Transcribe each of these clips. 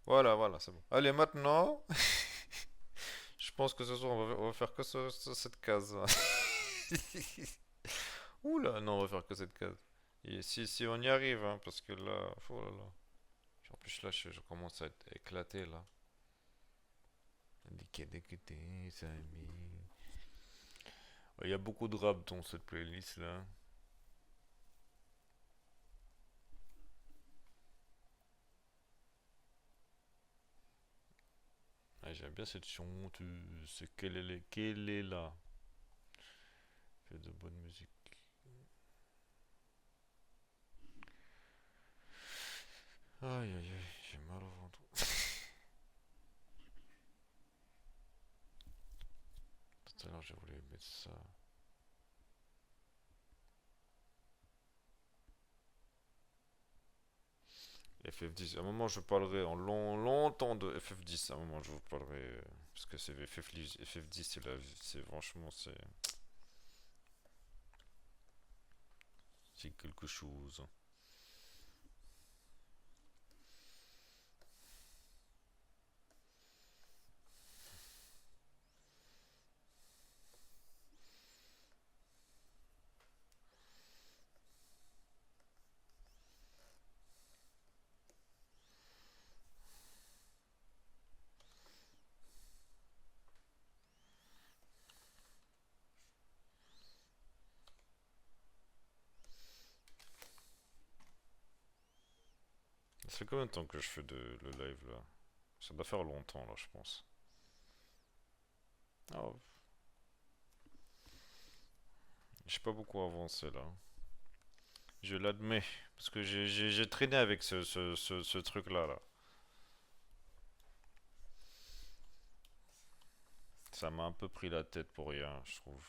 Voilà, voilà, c'est bon. Allez, maintenant, je pense que ce soir, on va faire que cette case. Oula, non, on va faire que cette case. Et si on y arrive, hein, parce que là, oh là là. En plus, là, je commence à être éclaté, là. Il y a beaucoup de rap dans cette playlist-là. Ah, j'aime bien cette chanteuse. Quelle est là? Fait de bonne musique. Aïe, aïe, aïe, j'ai mal au ventre. Tout à l'heure, j'ai voulu mettre ça. FF10. À un moment, je parlerai longtemps de FF10. À un moment, je vous parlerai. Parce que c'est FF10, c'est franchement, c'est quelque chose. Ça fait combien de temps que je fais le live là? Ça doit faire longtemps là, je pense. Ah, j'ai pas beaucoup avancé là. Je l'admets. Parce que j'ai traîné avec ce truc-là, là. Ça m'a un peu pris la tête pour rien, je trouve.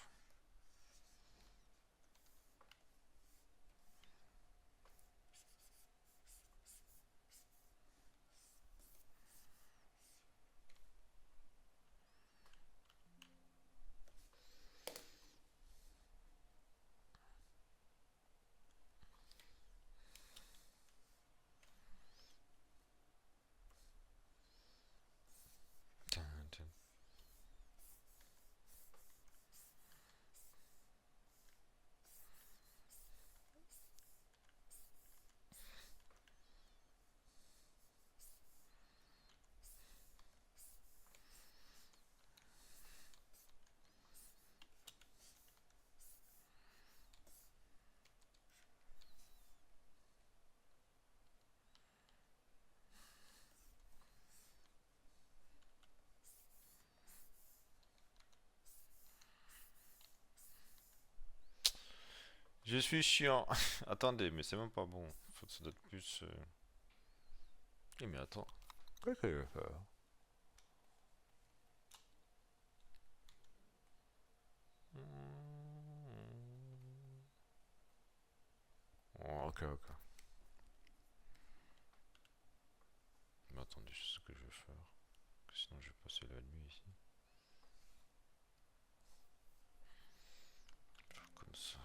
Je suis chiant. Attendez, mais c'est même pas bon. Faut que ça doit être plus. Eh, mais attends. Qu'est-ce que je vais faire? Oh, ok, ok. Mais attendez, je sais ce que je vais faire. Sinon, je vais passer la nuit ici. Comme ça.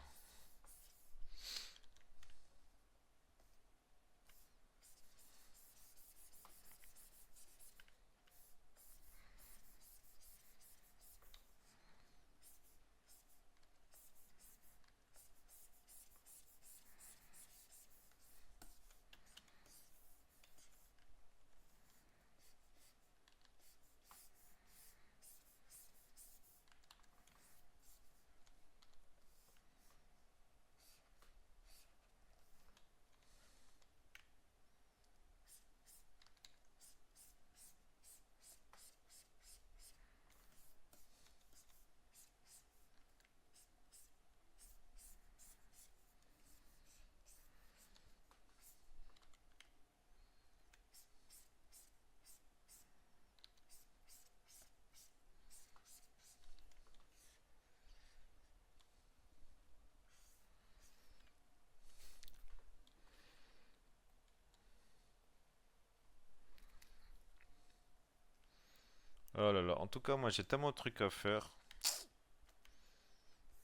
Oh là là. En tout cas, moi, j'ai tellement de trucs à faire.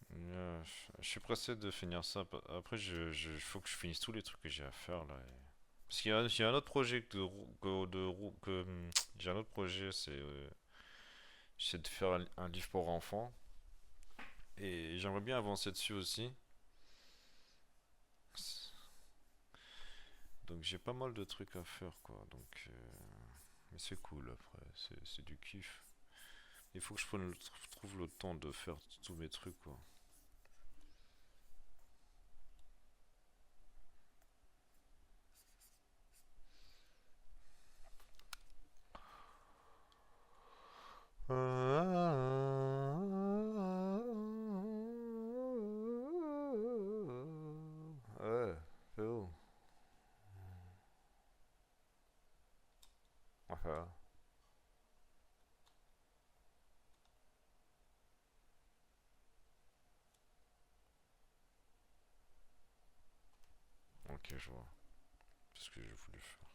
Je suis pressé de finir ça. Après, faut que je finisse tous les trucs que j'ai à faire là. Parce qu'il y a un autre projet j'ai un autre projet, c'est de faire un livre pour enfants. Et j'aimerais bien avancer dessus aussi. Donc j'ai pas mal de trucs à faire, quoi. Mais c'est cool après, c'est du kiff. Il faut que trouve le temps de faire tous mes trucs, quoi. Ouais, c'est où? Enfin, ok, je vois. C'est ce que j'ai voulu faire.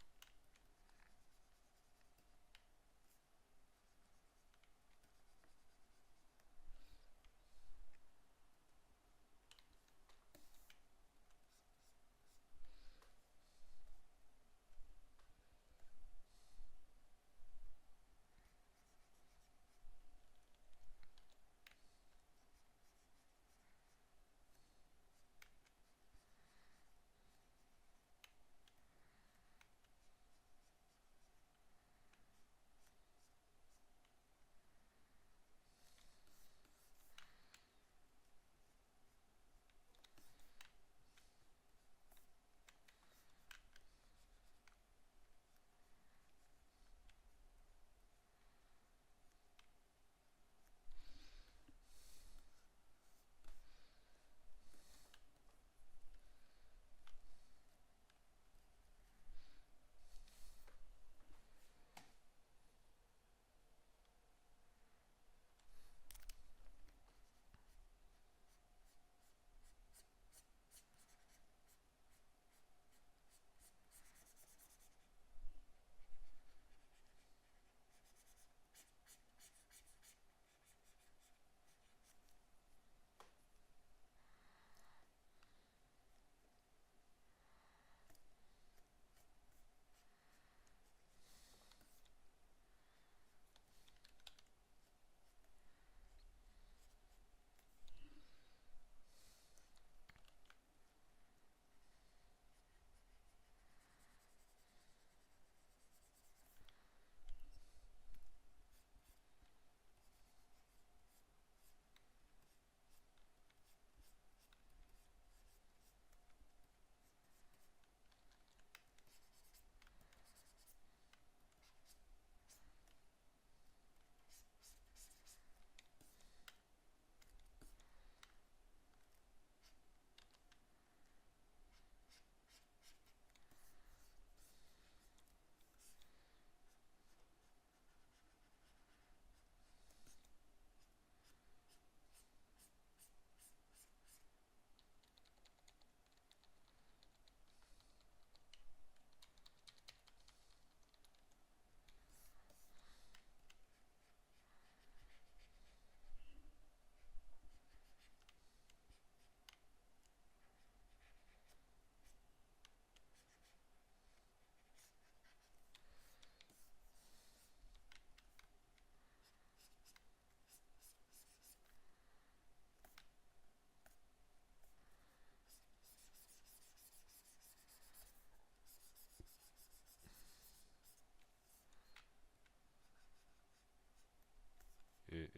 Et.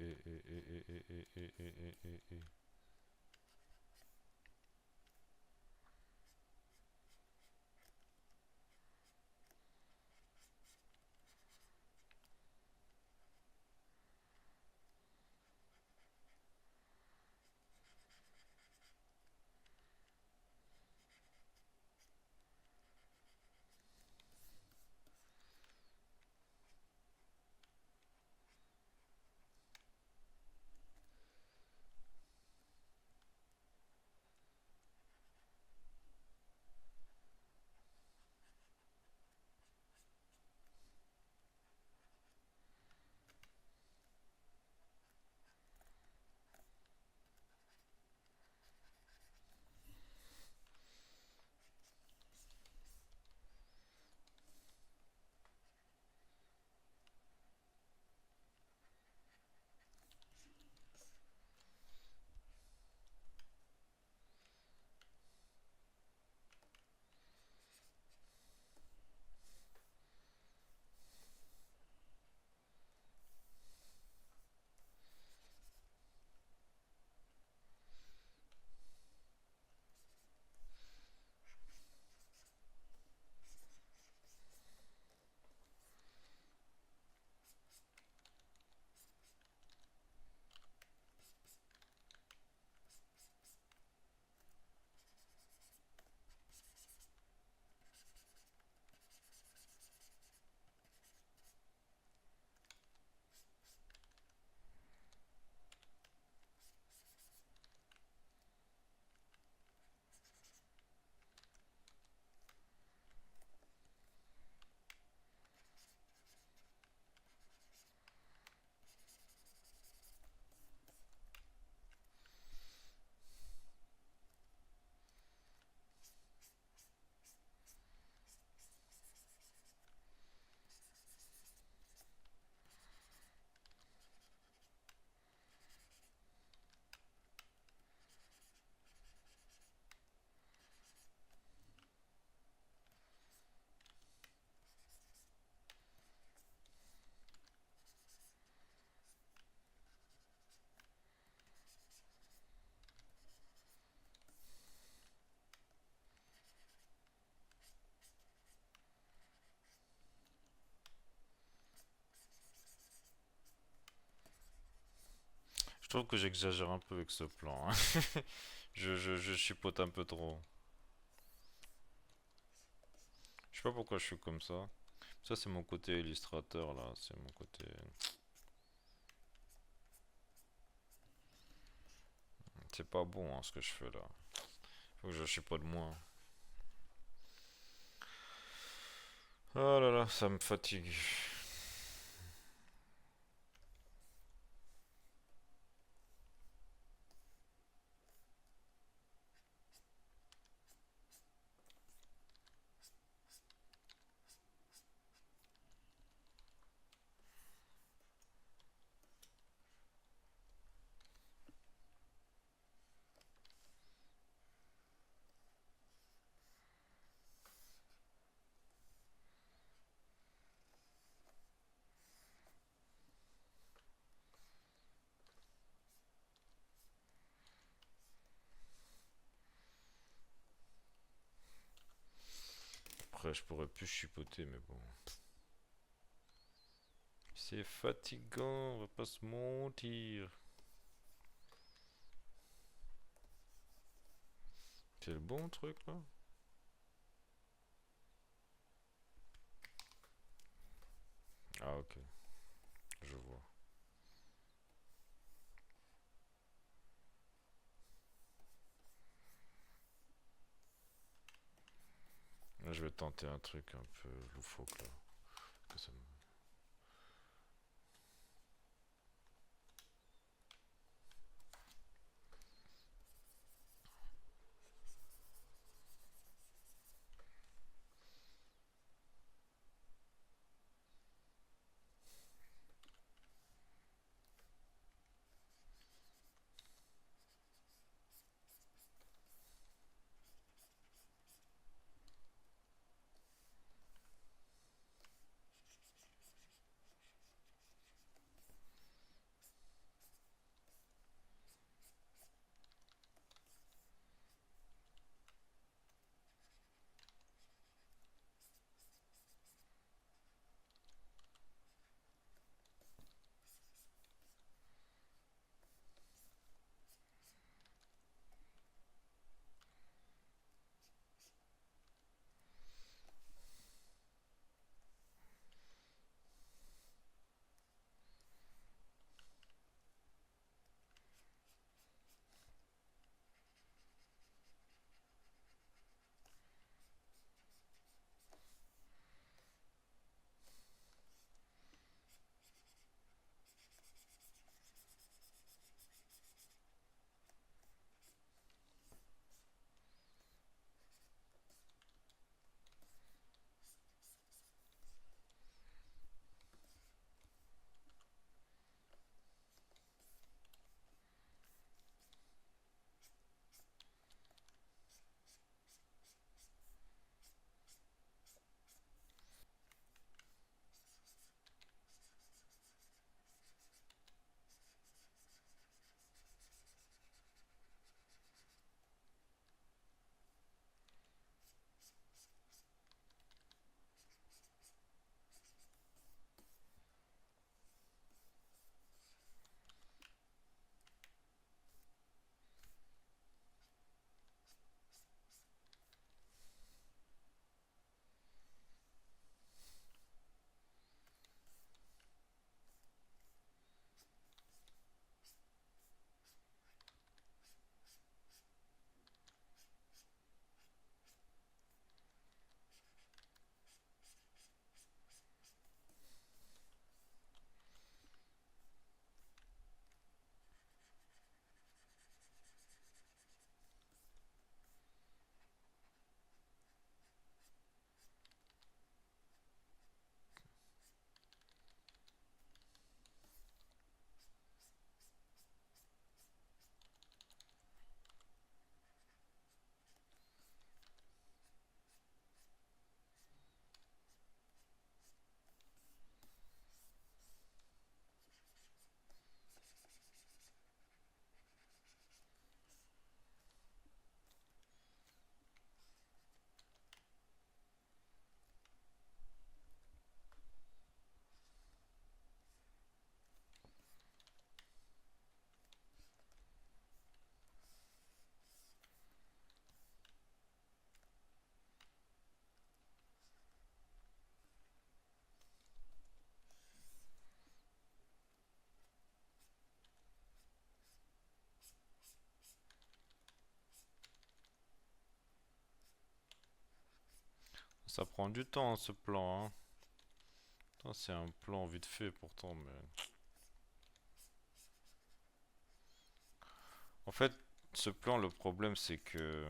trouve que j'exagère un peu avec ce plan, hein. Je chipote un peu trop. Je sais pas pourquoi je suis comme ça. Ça, c'est mon côté illustrateur, là. C'est mon côté... C'est pas bon, hein, ce que je fais, là. Faut que je chipote moins. Oh là là, ça me fatigue. Après, je pourrais plus chipoter, mais bon. C'est fatigant, on va pas se mentir. C'est le bon truc, là? Ah, ok, je vois. Là, je vais tenter un truc un peu loufoque, là. Que ça me- Ça prend du temps ce plan, hein. Putain, c'est un plan vite fait pourtant, mais... En fait, ce plan, le problème c'est que...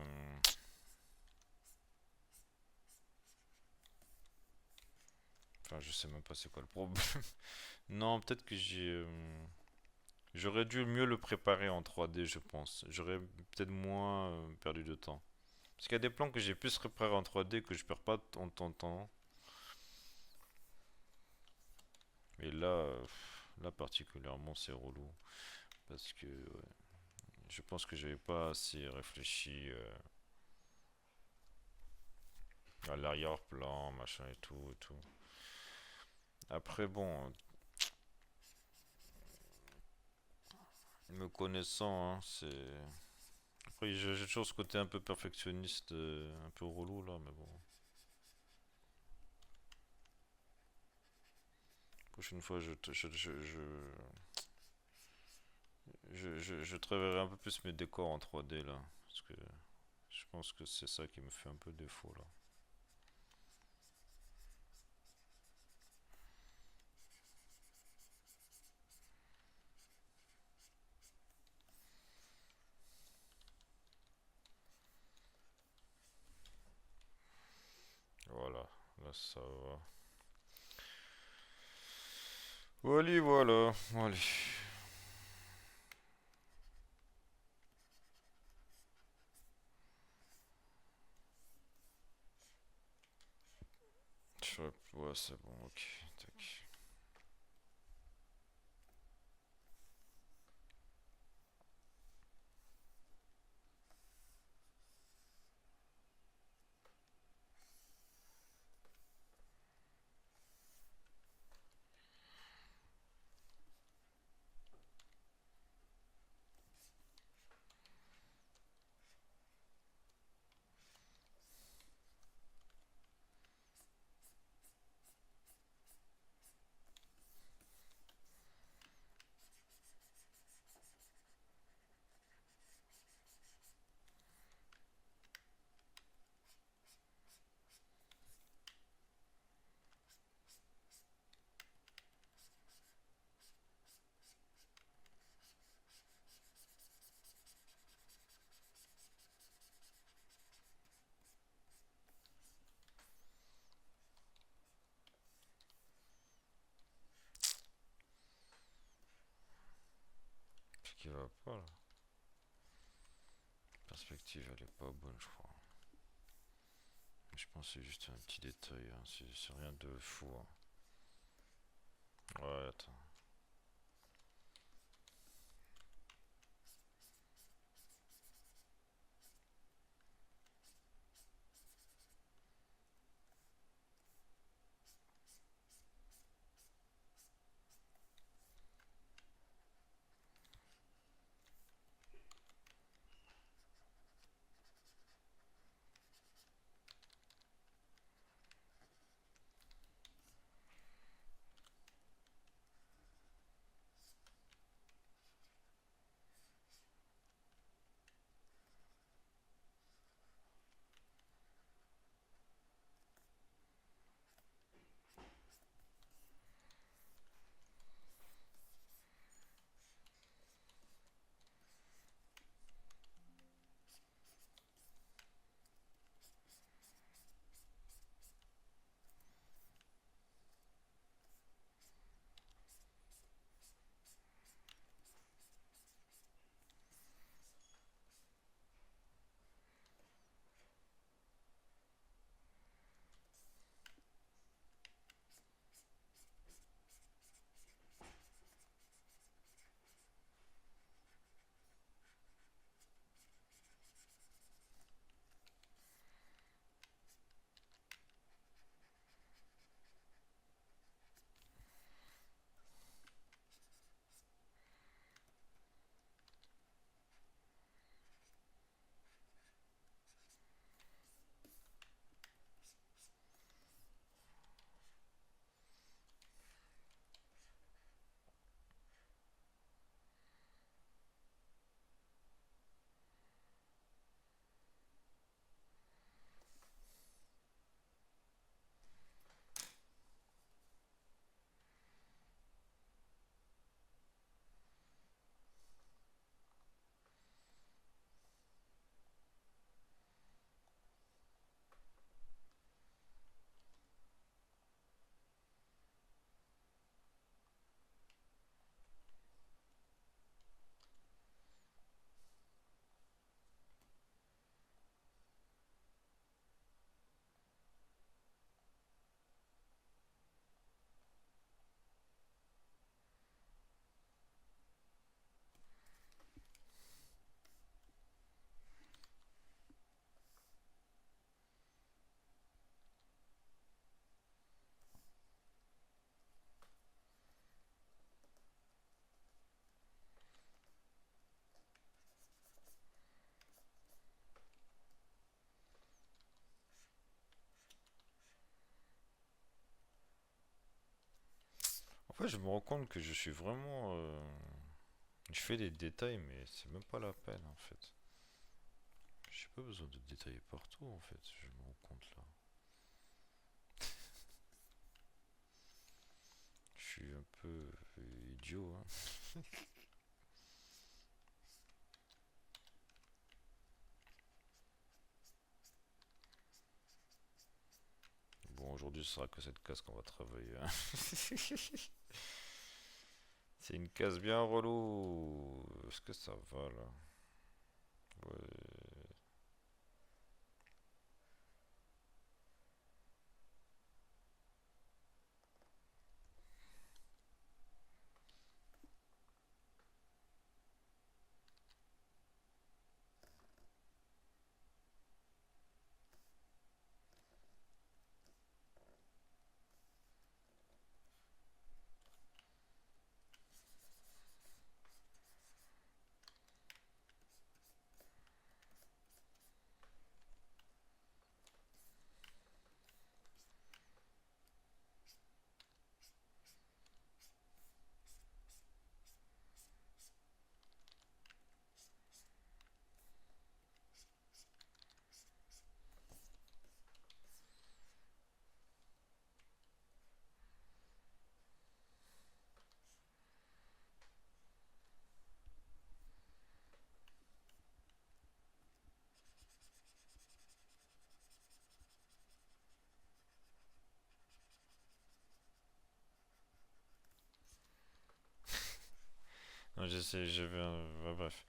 Enfin, je sais même pas c'est quoi le problème. Non, peut-être que j'aurais dû mieux le préparer en 3D, je pense. J'aurais peut-être moins perdu de temps. Parce qu'il y a des plans que j'ai pu se préparer en 3D que je perds pas en temps. Mais là, là particulièrement, c'est relou. Parce que ouais, je pense que j'avais pas assez réfléchi à l'arrière-plan, machin et tout et tout. Après, bon, me connaissant, hein, c'est. Après, j'ai toujours ce côté un peu perfectionniste, un peu relou là, mais bon. Prochaine fois, je travaillerai un peu plus mes décors en 3D là. Parce que je pense que c'est ça qui me fait un peu défaut là. Voilà, là ça va. Voilà, voilà. Allez. Ouais, c'est bon, ok. Tac. Ce qui va pas là. Perspective, elle est pas bonne, je crois. Je pense que c'est juste un petit détail, hein. C'est rien de fou, hein. Ouais, attends. En fait, je me rends compte que je suis vraiment. Je fais des détails, mais c'est même pas la peine en fait. J'ai pas besoin de détailler partout en fait, je me rends compte là. Je suis un peu idiot, hein. Bon, aujourd'hui, ce sera que cette case qu'on va travailler, hein. C'est une case bien relou. Est-ce que ça va là? Ouais. Non, j'essaie, je vais. Bref.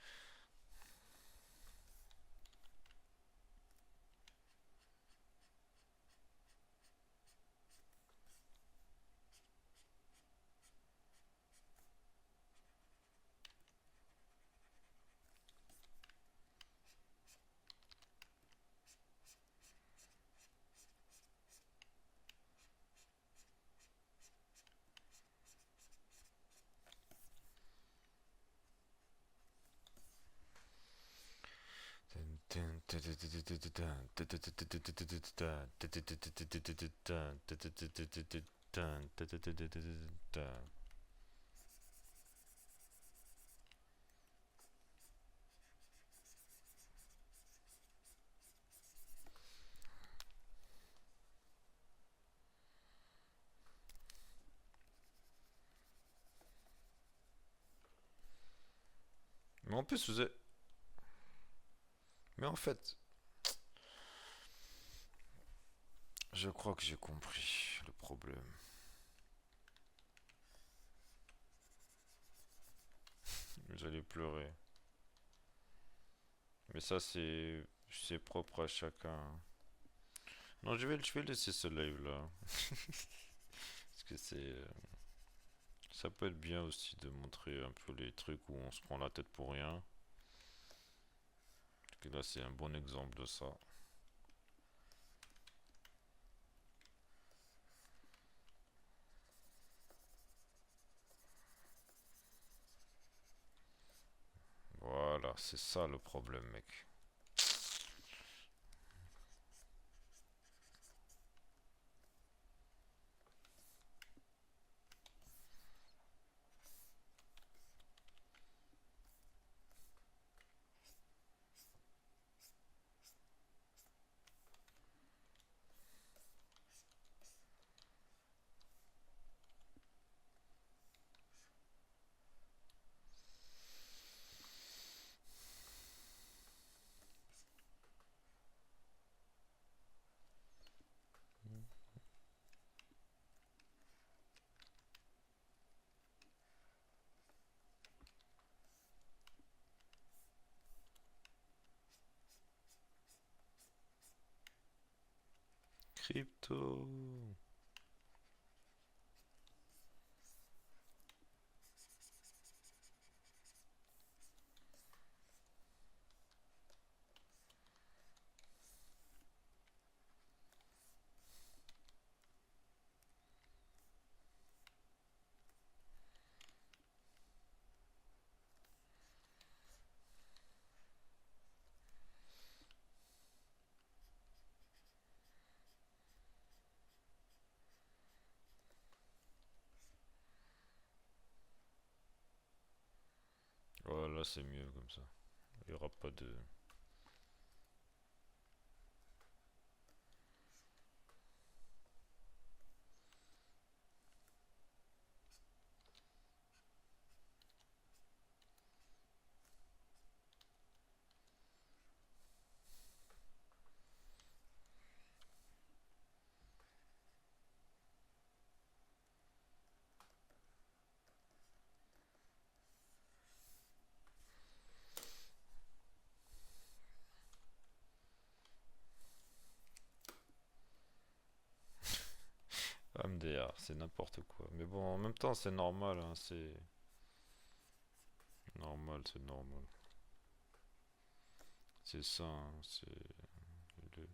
Mais en plus, vous êtes. Mais en fait, je crois que j'ai compris le problème. Vous allez pleurer. Mais ça, c'est propre à chacun. Non, je vais laisser ce live là. Parce que ça peut être bien aussi de montrer un peu les trucs où on se prend la tête pour rien. Parce que là, c'est un bon exemple de ça. Voilà, c'est ça le problème, mec. Crypto. Voilà, c'est mieux comme ça. Il n'y aura pas de... MDR, c'est n'importe quoi. Mais bon, en même temps, c'est normal, hein, c'est normal, c'est normal. C'est ça, hein, c'est... le-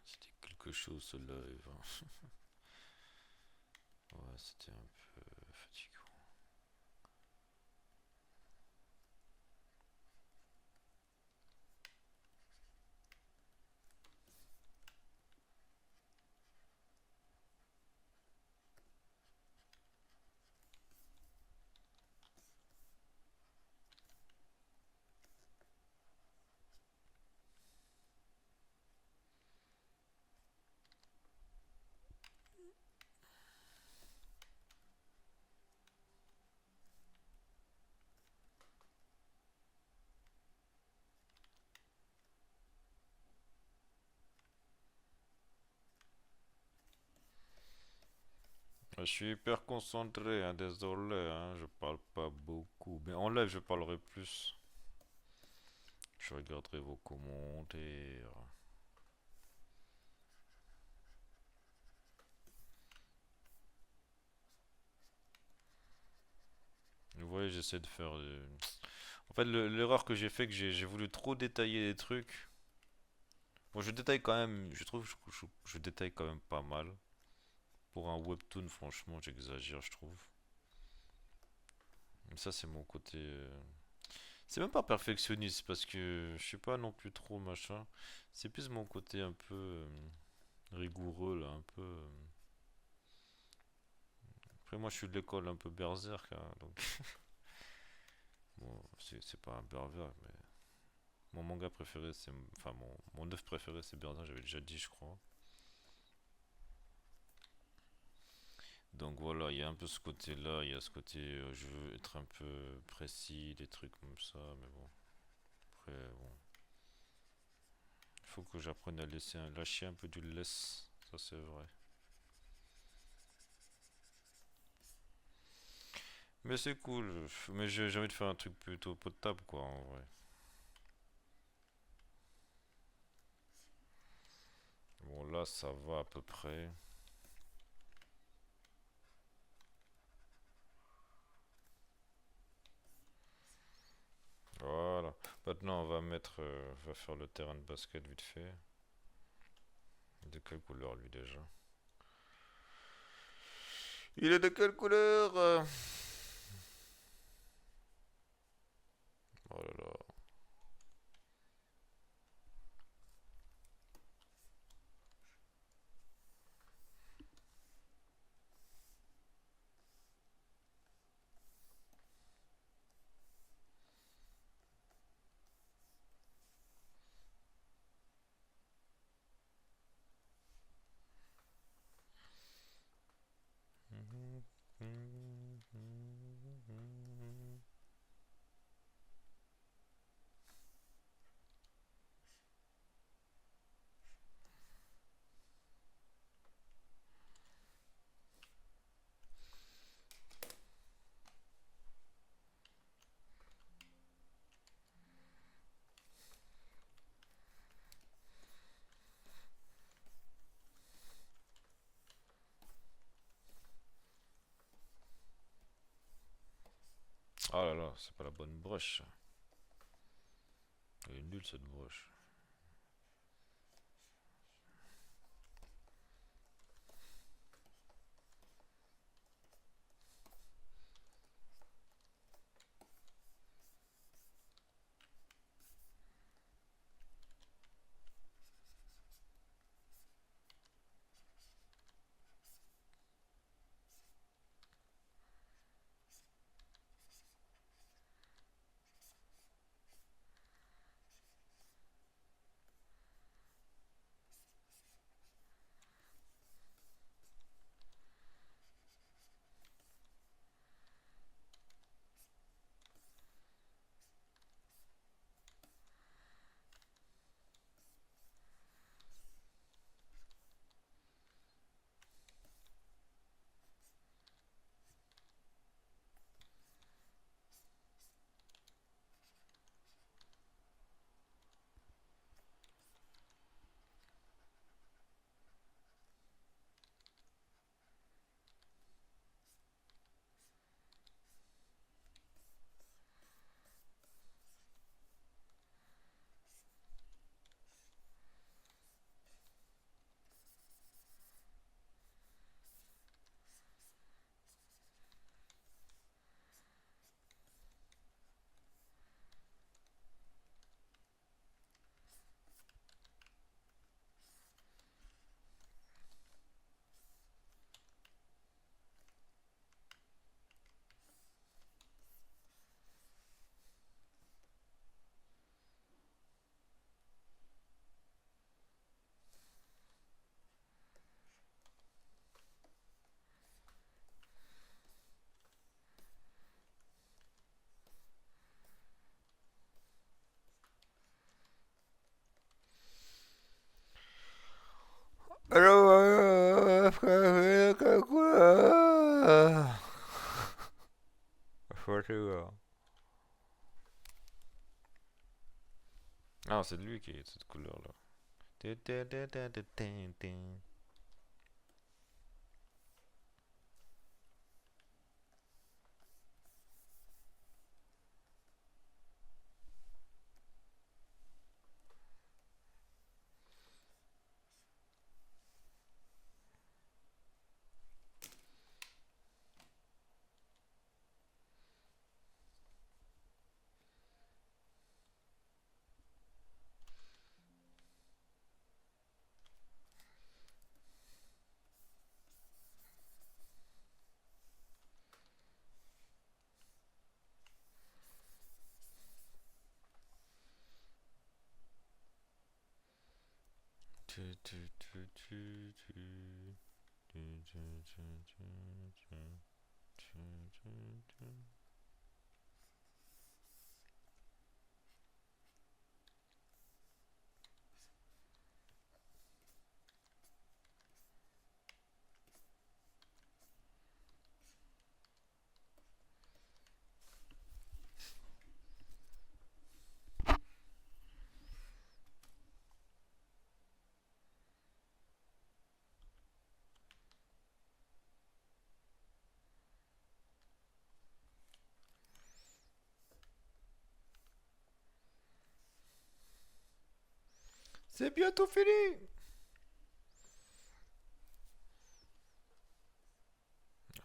c'était quelque chose ce live, hein. Ouais, c'était un peu fatigant. Je suis hyper concentré, hein, désolé, hein, je parle pas beaucoup. Mais en live, je parlerai plus. Je regarderai vos commentaires. Vous voyez, j'essaie de faire. En fait, l'erreur que j'ai fait, que j'ai voulu trop détailler les trucs. Bon, je détaille quand même, je trouve, je détaille quand même pas mal. Pour un webtoon, franchement, j'exagère, je trouve. Mais ça, c'est mon côté. C'est même pas perfectionniste parce que je suis pas non plus trop machin. C'est plus mon côté un peu rigoureux là, un peu. Après, moi, je suis de l'école un peu berserk, hein, donc bon, c'est pas un berserk, mais mon manga préféré, c'est. Enfin, mon œuvre préféré, c'est Berserk, j'avais déjà dit, je crois. Donc voilà, il y a un peu ce côté-là, il y a ce côté, je veux être un peu précis, des trucs comme ça, mais bon. Après, bon. Il faut que j'apprenne à lâcher un peu du laisse, ça c'est vrai. Mais c'est cool, mais j'ai envie de faire un truc plutôt potable, quoi, en vrai. Bon, là, ça va à peu près. Voilà. Maintenant, on va faire le terrain de basket vite fait. De quelle couleur, lui, déjà? Il est de quelle couleur? Oh là là. Oh là là, c'est pas la bonne broche. Elle est nulle cette broche. Quoi tu vois? Ah, c'est de lui qui est cette couleur-là. C'est bientôt fini!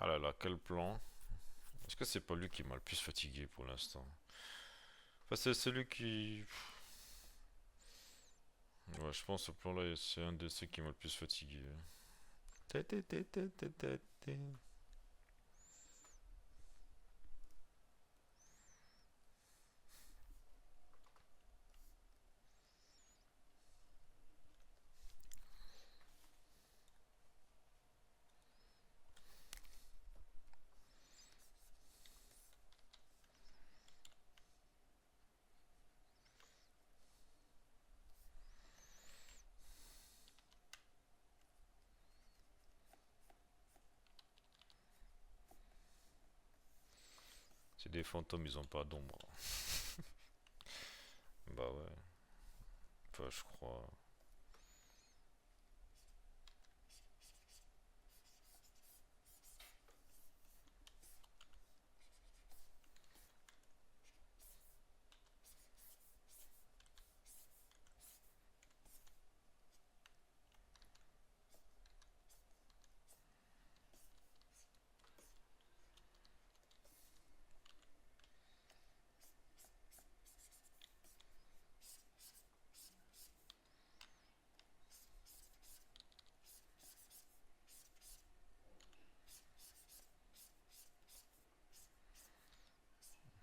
Ah là là, quel plan. Est-ce que c'est pas lui qui m'a le plus fatigué pour l'instant? Enfin, c'est celui qui. Ouais, je pense que ce plan-là, c'est un de ceux qui m'a le plus fatigué. C'est des fantômes, ils ont pas d'ombre. Bah ouais, enfin, je crois.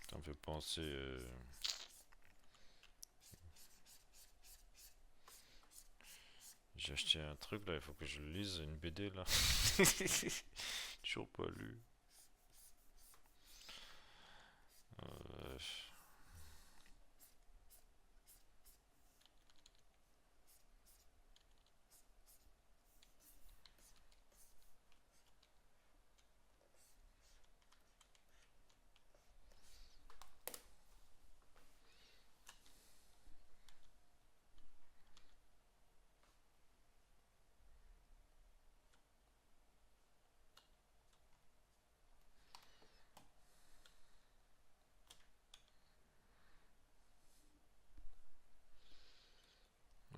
Ça me fait penser. J'ai acheté un truc là, il faut que je le lise, une BD là. Toujours pas lu. Euh,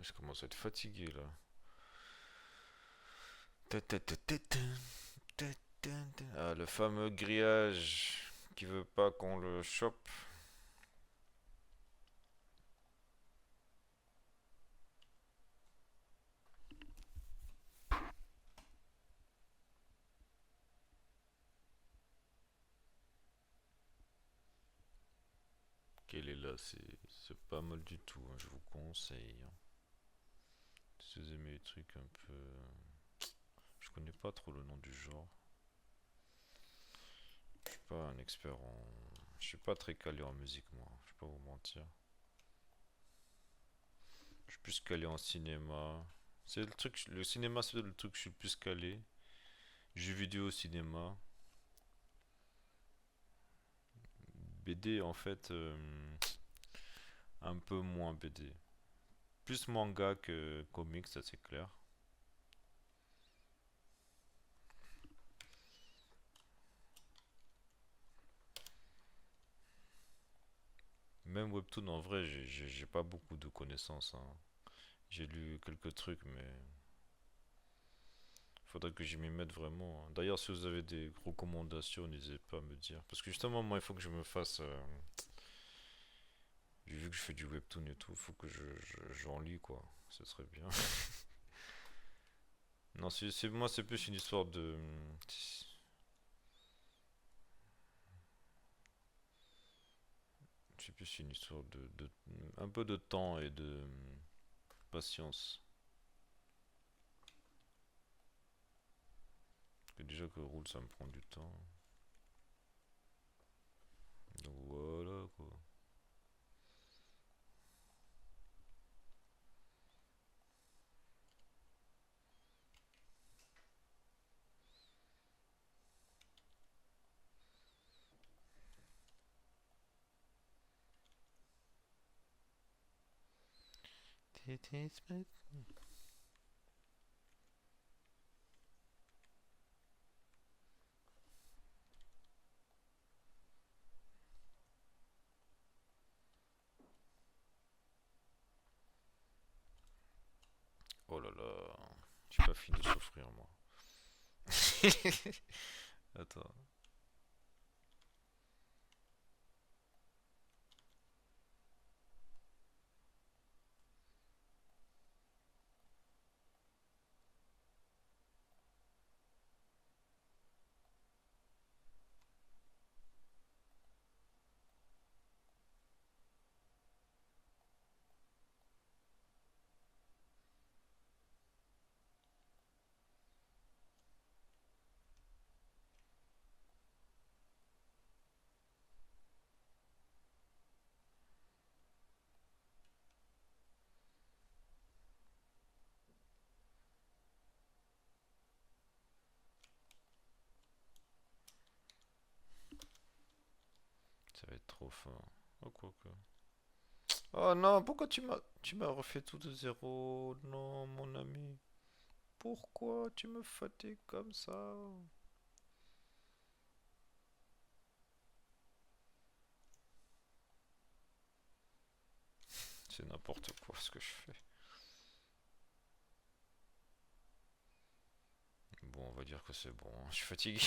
je commence à être fatigué là. Ah, le fameux grillage qui veut pas qu'on le chope. Qu'elle est là, c'est pas mal du tout, hein, je vous conseille, hein. Si vous aimez les trucs un peu. Je connais pas trop le nom du genre. Je suis pas un expert en. Je suis pas très calé en musique, moi. Je vais pas vous mentir. Je suis plus calé en cinéma. C'est le truc. Le cinéma, c'est le truc que je suis le plus calé. Jeux vidéo, cinéma. BD en fait, un peu moins BD. Plus manga que comics, ça c'est clair. Même Webtoon, en vrai, j'ai pas beaucoup de connaissances, hein. J'ai lu quelques trucs, mais faudrait que je m'y mette vraiment, hein. D'ailleurs, si vous avez des recommandations, n'hésitez pas à me dire. Parce que justement, moi, il faut que je me fasse. Vu que je fais du Webtoon et tout, il faut que j'en lis, quoi. Ce serait bien. Non, moi, c'est plus une histoire de. C'est plus une histoire un peu de temps et de patience. Parce que déjà que roule, ça me prend du temps. Donc voilà, quoi. Oh là là, j'ai pas fini de souffrir, moi. Attends. Ça va être trop fort. Oh, quoi que. Oh non, pourquoi tu m'as refait tout de zéro? Non, mon ami. Pourquoi tu me fatigues comme ça? C'est n'importe quoi ce que je fais. Bon, on va dire que c'est bon, hein. Je suis fatigué.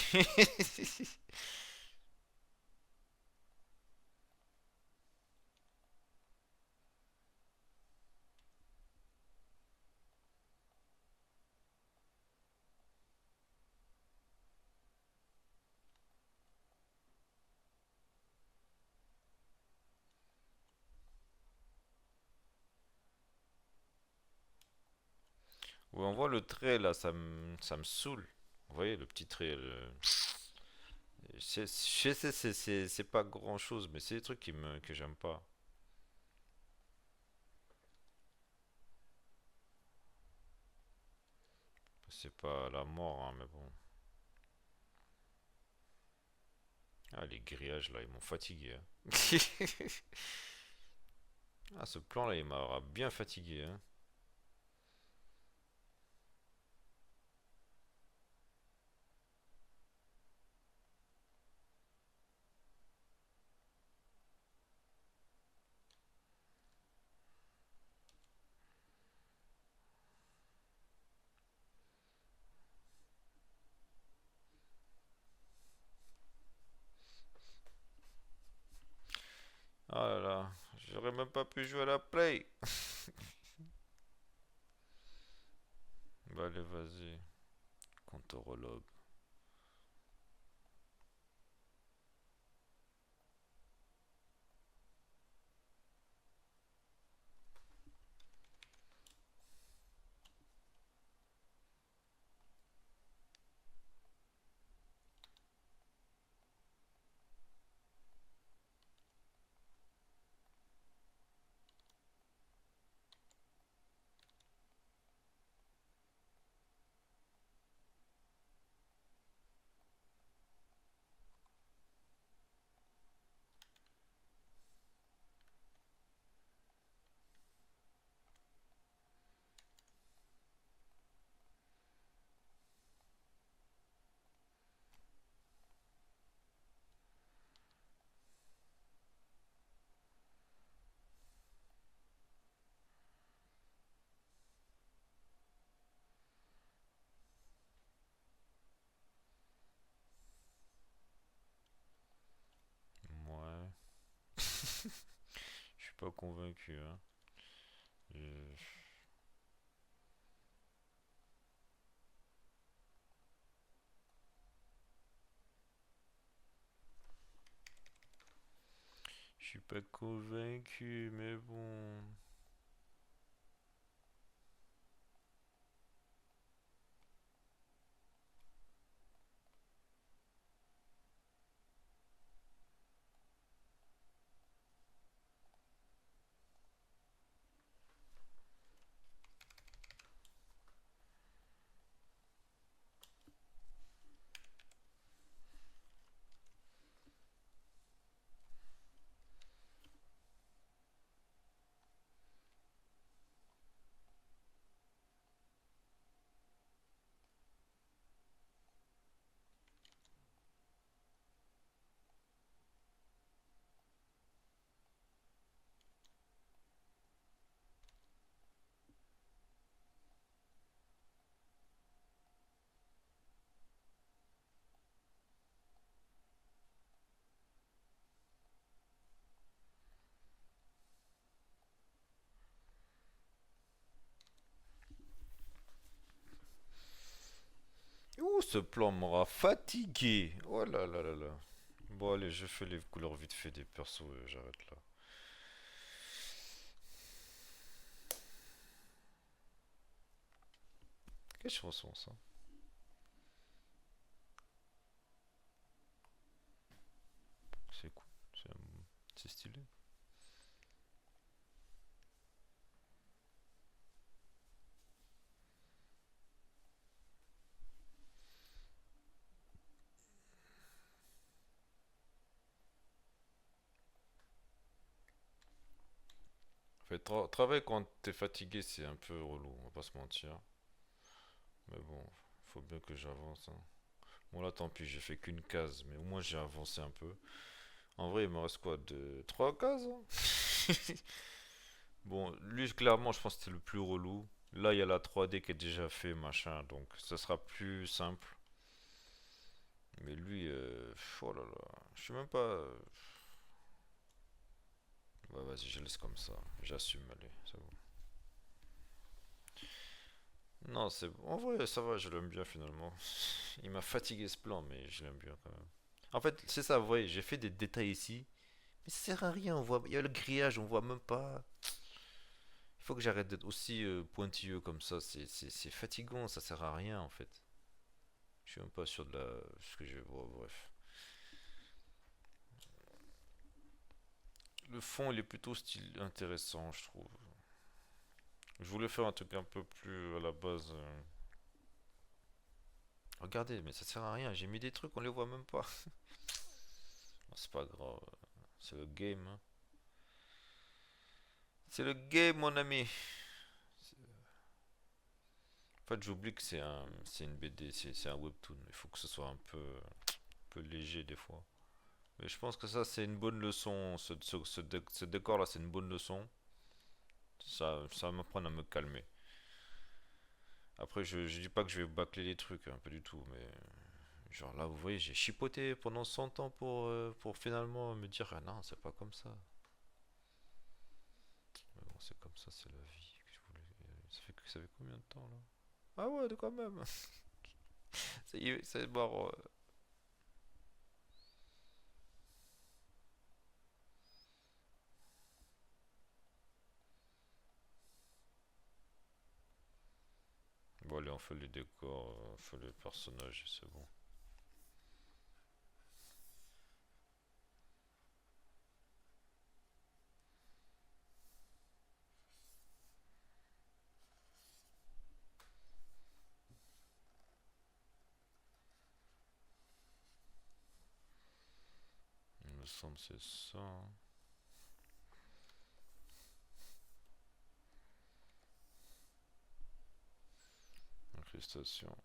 Ouais, on voit le trait là, ça me saoule. Vous voyez le petit trait. Je sais, c'est pas grand chose, mais c'est des trucs que j'aime pas. C'est pas la mort, hein, mais bon. Ah, les grillages là, ils m'ont fatigué, hein. Ah, ce plan là, il m'aura bien fatigué, hein. Ah là là, j'aurais même pas pu jouer à la play. Bah allez, vas-y, contrologue. suis pas convaincu, hein. Je, je suis pas convaincu, mais bon. Ouh, ce plan m'aura fatigué. Oh là là là là. Bon, allez, je fais les couleurs vite fait des persos et j'arrête là. Quelle chanson ça? C'est cool, c'est stylé. En fait, travailler quand t'es fatigué, c'est un peu relou, on va pas se mentir. Mais bon, faut bien que j'avance, hein. Bon, là, tant pis, j'ai fait qu'une case, mais au moins j'ai avancé un peu. En vrai, il me reste quoi? De 3 cases, hein. Bon, lui, clairement, je pense que c'était le plus relou. Là, il y a la 3D qui est déjà fait, machin, donc ça sera plus simple. Mais lui, oh là là, je sais même pas. Ouais, vas-y, je laisse comme ça. J'assume, allez, c'est bon. Non, c'est bon. En vrai, ça va, je l'aime bien finalement. Il m'a fatigué ce plan, mais je l'aime bien quand même. En fait, c'est ça, vous voyez, j'ai fait des détails ici, mais ça sert à rien. On voit, il y a le grillage, on voit même pas. Il faut que j'arrête d'être aussi pointilleux comme ça. C'est fatigant, ça sert à rien en fait. Je suis même pas sûr de ce que je. Bon, bref. Le fond, il est plutôt style intéressant, je trouve. Je voulais faire un truc un peu plus à la base. Regardez, mais ça sert à rien. J'ai mis des trucs, on les voit même pas. Bon, c'est pas grave. C'est le game, hein. C'est le game, mon ami. En fait, j'oublie que c'est une BD, c'est un webtoon. Il faut que ce soit un peu léger des fois. Mais je pense que ça, c'est une bonne leçon. Ce décor-là, c'est une bonne leçon. Ça va m'apprendre à me calmer. Après, je dis pas que je vais bâcler les trucs, hein, pas du tout. Mais genre là, vous voyez, j'ai chipoté pendant 100 ans pour finalement me dire, ah non, c'est pas comme ça. Mais bon, c'est comme ça, c'est la vie. Ça fait combien de temps là? Ah ouais, quand même. C'est marrant. Bon, allez, on fait les décors, on fait les personnages, et c'est bon. Il me semble que c'est ça, hein. Incrustation.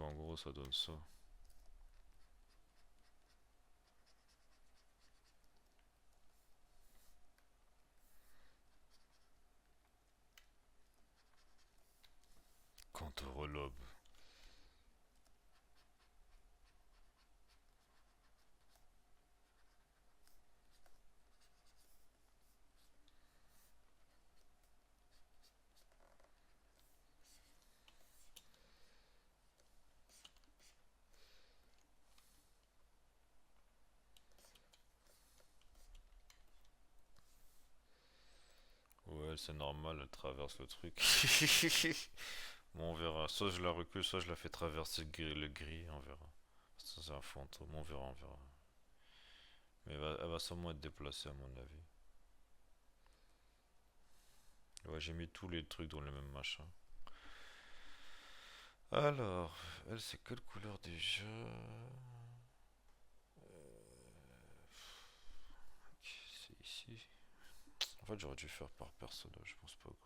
en gros ça donne ça. Contour lobe. Ouais, c'est normal, elle traverse le truc. Bon, on verra. Soit je la recule, soit je la fais traverser le gris, on verra. Ça, c'est un fantôme, on verra, on verra. Mais elle va sûrement être déplacée, à mon avis. Ouais, j'ai mis tous les trucs dans le même machin. Alors, elle, c'est quelle couleur déjà? Ok, c'est ici. En fait, j'aurais dû faire par personnage, je pense pas grave.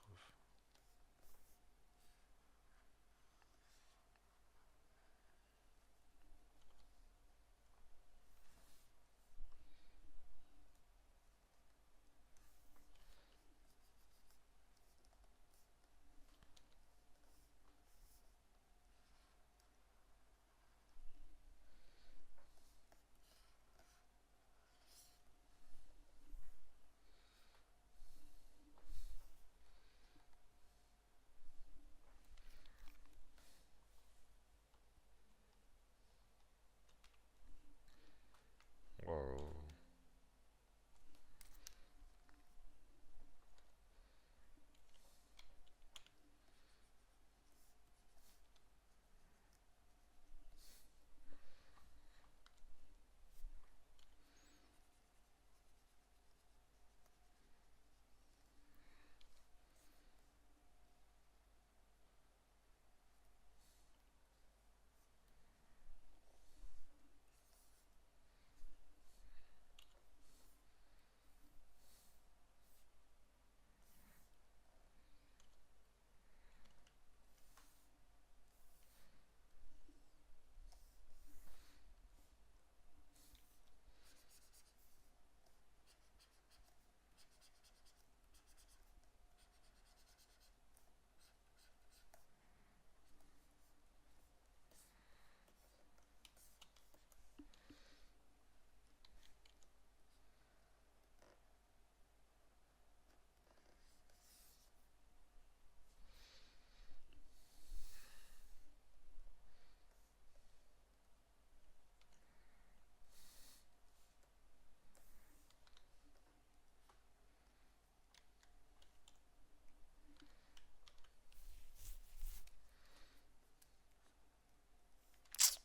Wow.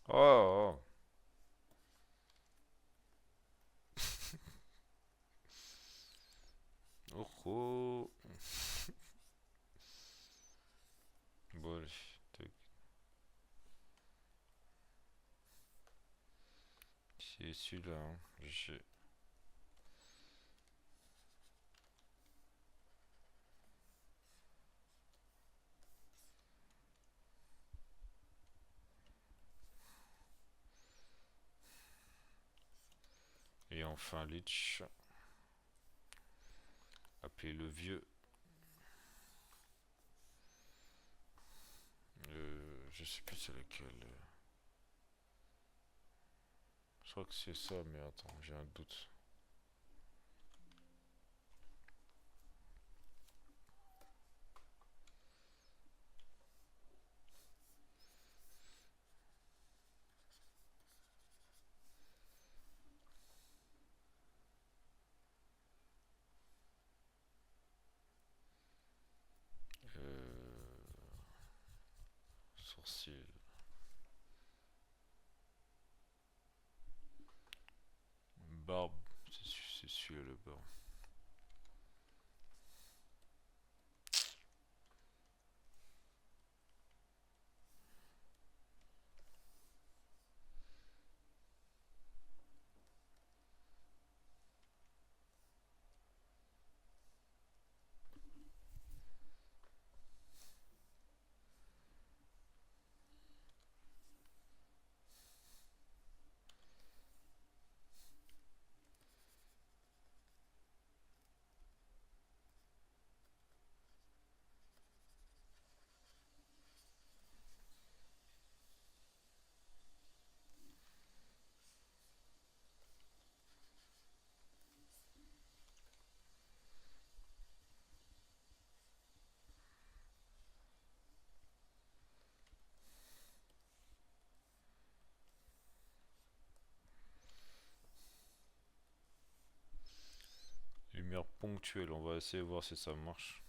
Oh, oh, oh, oh. Bon, allez, c'est celui-là, hein. Et enfin, Lich. Appelez le vieux. Je sais plus c'est lequel. Je crois que c'est ça, mais attends, j'ai un doute. Sourcil. Barbe. C'est celui-là le barbe. lumière ponctuelle. On va essayer de voir si ça marche.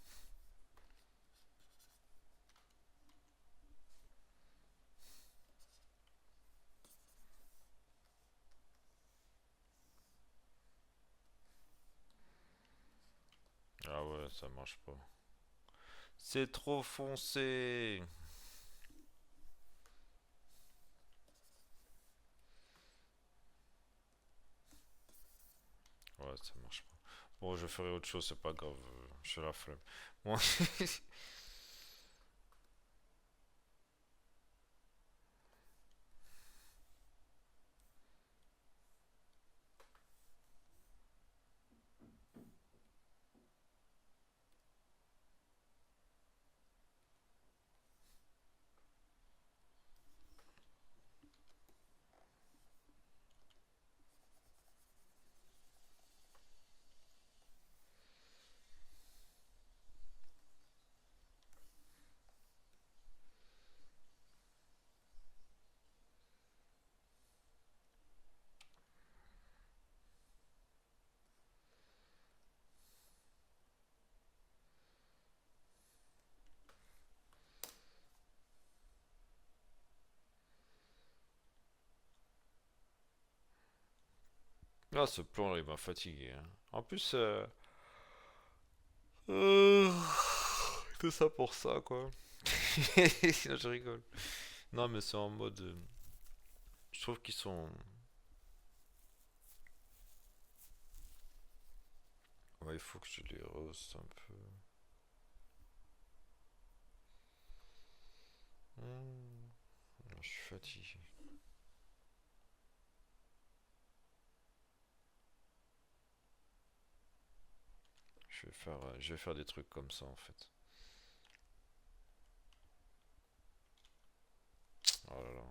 Ah ouais, ça marche pas. C'est trop foncé. Ouais, ça marche pas. Bon, je ferai autre chose, c'est pas grave. J'ai la flemme. Bon. Ah, ce plan, il m'a fatigué, hein. En plus, euh, tout ça pour ça, quoi. Non, je rigole. Non, mais c'est en mode. Je trouve qu'ils sont. Ouais, il faut que je les rehausse un peu. Hmm, je suis fatigué. Je vais faire des trucs comme ça, en fait. Oh là là.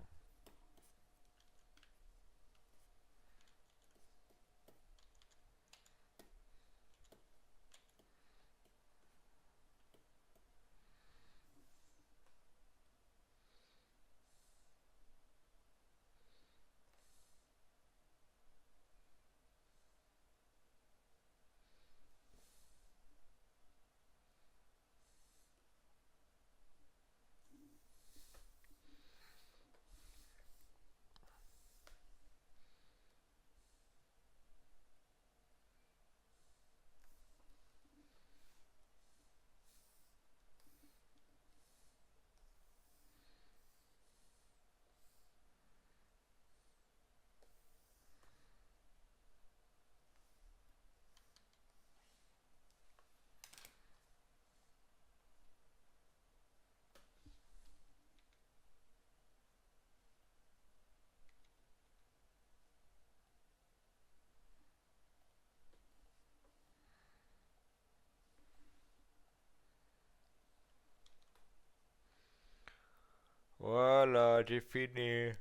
Voilà, j'ai fini.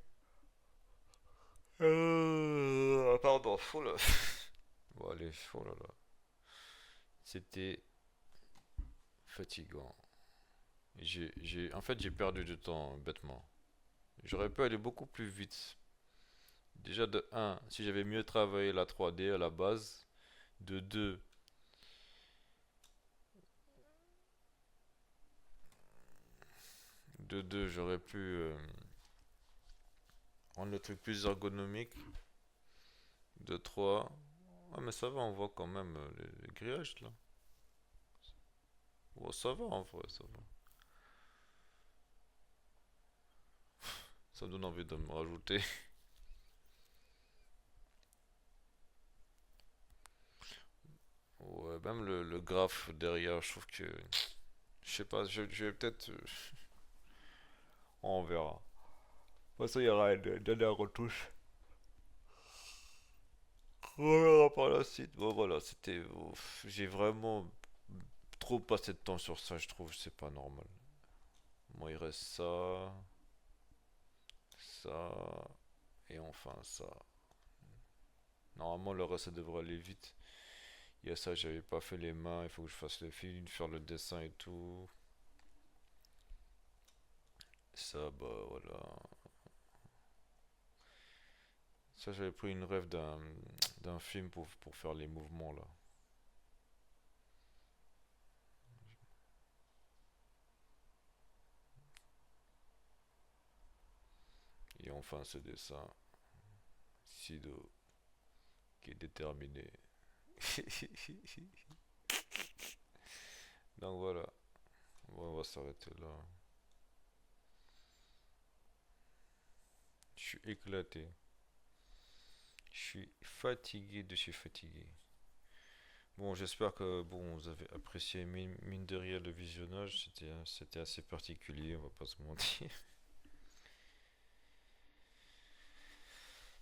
Pardon, oh là. Bon, allez, oh là là. C'était fatigant. En fait, j'ai perdu du temps, bêtement. J'aurais pu aller beaucoup plus vite. Déjà, de un, si j'avais mieux travaillé la 3D à la base. De 2, j'aurais pu rendre le truc plus ergonomique. De 3, ouais, mais ça va, on voit quand même les grillages là. Bon, ça va en vrai, ça va. Ça me donne envie de me rajouter. Ouais, même le graphe derrière, je trouve que. Je sais pas, je vais peut-être. On verra. De toute façon, il y aura une dernière retouche. On verra par la suite. Bon, voilà, c'était. J'ai vraiment trop passé de temps sur ça, je trouve, c'est pas normal. Bon, il reste ça, ça, et enfin ça. Normalement, le reste, ça devrait aller vite. Il y a ça, j'avais pas fait les mains, il faut que je fasse le film, faire le dessin et tout. Ça, bah voilà. Ça, j'avais pris une rêve d'un film pour faire les mouvements là. enfin ce dessin. Sido qui est déterminé. Donc voilà, bon, on va s'arrêter là. Je suis éclaté. Je suis fatigué de chez fatigué. Bon, j'espère que bon, vous avez apprécié mine de rien le visionnage. C'était assez particulier, on va pas se mentir.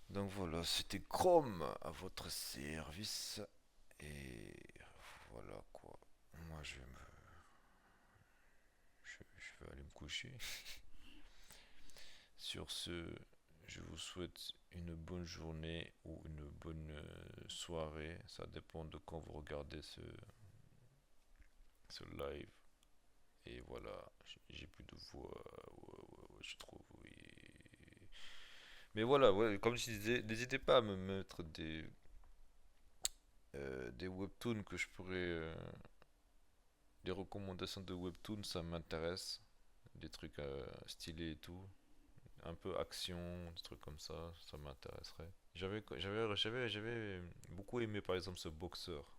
Donc voilà, c'était Chrome à votre service. Et voilà quoi. Moi, je vais aller me coucher. Sur ce, je vous souhaite une bonne journée ou une bonne soirée. Ça dépend de quand vous regardez ce live. Et voilà, j'ai plus de voix, je trouve, oui. Mais voilà, ouais, comme je disais, n'hésitez pas à me mettre des webtoons que je pourrais. Des recommandations de webtoons, ça m'intéresse. Des trucs stylés et tout. Un peu action, des trucs comme ça m'intéresserait. J'avais beaucoup aimé par exemple ce boxeur.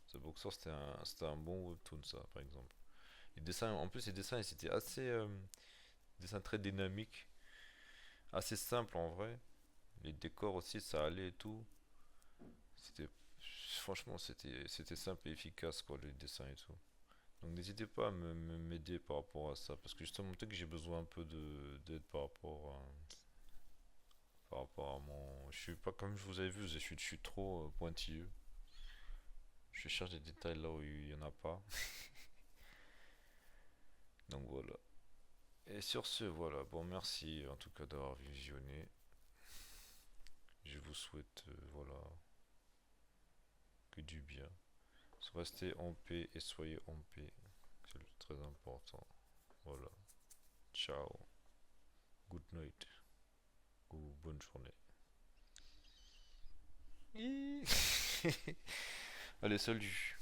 Ce boxeur, c'était un bon webtoon, ça, par exemple. Les dessins, en plus, les dessins, c'était assez. Dessin très dynamique, assez simple en vrai. Les décors aussi, ça allait et tout. C'était. Franchement, c'était simple et efficace, quoi, les dessins et tout. Donc n'hésitez pas à m'aider par rapport à ça, parce que justement, peut-être que j'ai besoin un peu d'aide par rapport à mon. Je suis pas comme je vous avais vu, je suis trop pointilleux. Je cherche des détails là où il y en a pas. Donc voilà. Et sur ce, voilà. Bon, merci en tout cas d'avoir visionné. Je vous souhaite, voilà, que du bien. Restez en paix et soyez en paix. C'est très important. Voilà. Ciao. Good night. Ou bonne journée. Allez, salut.